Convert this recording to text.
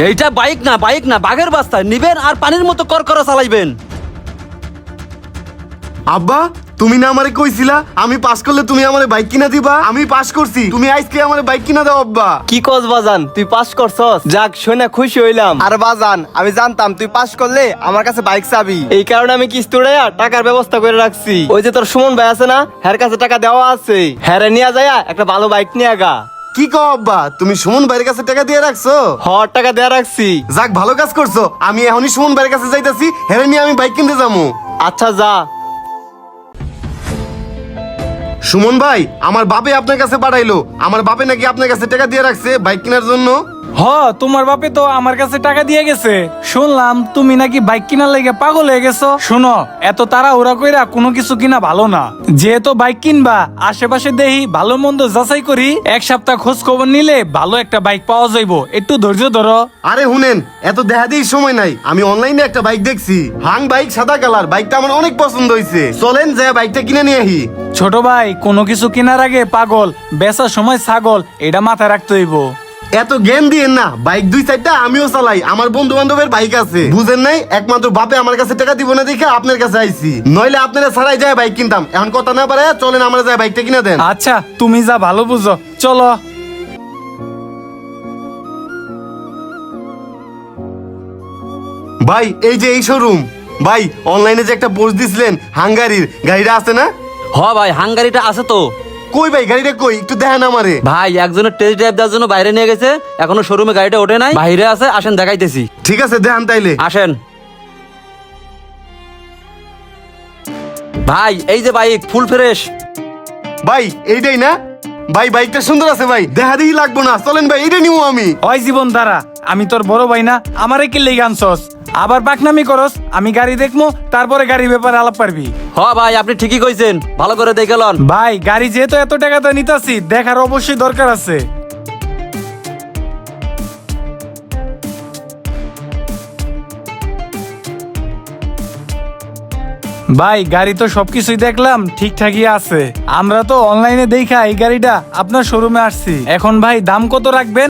এইটা বাইক না বাঘের বাস্তা নিবেন আর পানির মতো করকরা চালাইবেন। আব্বা তুমি না আমারে কইছিলা আমি পাস করলে তুমি আমারে বাইক কিনা দিবা, আমি পাস করছি, তুমি আজকে আমারে বাইক কিনা দাও আব্বা। কি কস বাজান, তুই পাস করছস? যাক শুনে খুশি হইলাম। আর বাজান আমি জানতাম তুই পাস করলে আমার কাছে বাইক চাবি, এই কারণে আমি কিস্তি উড়াইয়া টাকার ব্যবস্থা করে রাখছি। ওই যে তোর সুমন ভাই আছে না, হের কাছে টাকা দেওয়া আছে, হ্যারে নিয়ে যায়া একটা ভালো বাইক নিয়ে গা। কি কও আব্বা, তুমি সুমন ভাইয়ের কাছে টাকা দিয়ে রাখছো? হর টাকা দেয়া রাখছি। যাক ভালো কাজ করছো, আমি এখনই সুমন ভাইয়ের কাছে যাইতাছি, হেরে নিয়ে আমি বাইক কিনতে যাবো। আচ্ছা যা। সুমন ভাই আমার বাপে আপনার কাছে পাঠাইলো, আমার বাপে নাকি আপনার কাছে টাকা দিয়ে রাখছে বাইক কেনার জন্য। হ, তোমার বাপে তো আমার কাছে টাকা দিয়ে গেছে। শুনলাম তুমি নাকি বাইক কিনার লেগে পাগল হয়ে গেছো। শোনো, এত তাড়াহুড়া কইরা কোনো কিছু কিনা ভালো না। যেহেতু বাইক কিনবা, আশেপাশে দেখি ভালো মন্দ যাচাই করি, এক সপ্তাহ খোঁজ খবর নিলে ভালো একটা বাইক পাওয়া যাইবো। একটু ধৈর্য ধরো। আরে শুনেন, এত দেখা দিই সময় নাই, আমি অনলাইনে একটা বাইক দেখছি, হাং বাইক, সাদা কালার, বাইকটা আমার অনেক পছন্দ হয়েছে, চলেন যে বাইকটা কিনে নিয়ে আহি। ছোট ভাই, কোনো কিছু কেনার আগে পাগল, বেচার সময় ছাগল, এটা মাথায় রাখতে হইব। এত জ্ঞান দিয়েন না, বাইক দুই চারটা আমিও চালাই, আমার বন্ধু বান্ধবের বাইক আছে, বুঝেন নাই? একমাত্র বাপে আমার কাছে টাকা দিব না দেখে আপনার কাছে আইছি, নইলে আপনারা ছাড়াই যায় বাইক কিনতাম। এখন কথা না পারে চলেন আমরা যায় বাইকটা কিনে দেন। আচ্ছা, তুমি যা ভালো বুঝো, চলো। ভাই এই যে এই শোরুম, ভাই অনলাইনে যে একটা পোস্ট দিছিলেন হাঙ্গারির, গাড়িটা আছে না? হ ভাই, হাঙ্গারিটা আছে তো। কই ভাই গাড়িটা কই, একটু দেখেন আমারে। ভাই একজনের টেস্ট ড্রাইভ দেওয়ার জন্য বাইরে নিয়ে গেছে, এখনো শোরুমে গাড়িটা ওঠে নাই, বাইরে আছে, আসেন দেখাইতেছি। ঠিক আছে দেখান তাইলে। আসেন ভাই, এই যে বাইক ফুল ফ্রেশ। ভাই এইটাই না? ভাই বাইকটা সুন্দর আছে ভাই, দেখা দিই লাগবো না, চলেন ভাই এইটা নিবো আমি। ওই জীবন দ্বারা, আমি তোর বড় ভাই না, আমারে কি লেগে আনছস? আবার বাকনামি করস? আমি গাড়ি দেখবো, তারপরে গাড়ির ব্যাপারে আলাপ পারবি। হ ভাই, আপনি ঠিকই কইছেন, ভালো করে দেখে লন। ভাই গাড়ি যেহেতু এত টাকা তো নিতাছি, দেখার অবশ্যই দরকার আছে। ভাই গাড়ি তো সবকিছুই দেখলাম ঠিকঠাকই আছে। আমরা তো অনলাইনে দেখা এই গাড়িটা আপনার শোরুমে আসছি। এখন ভাই দাম কত রাখবেন?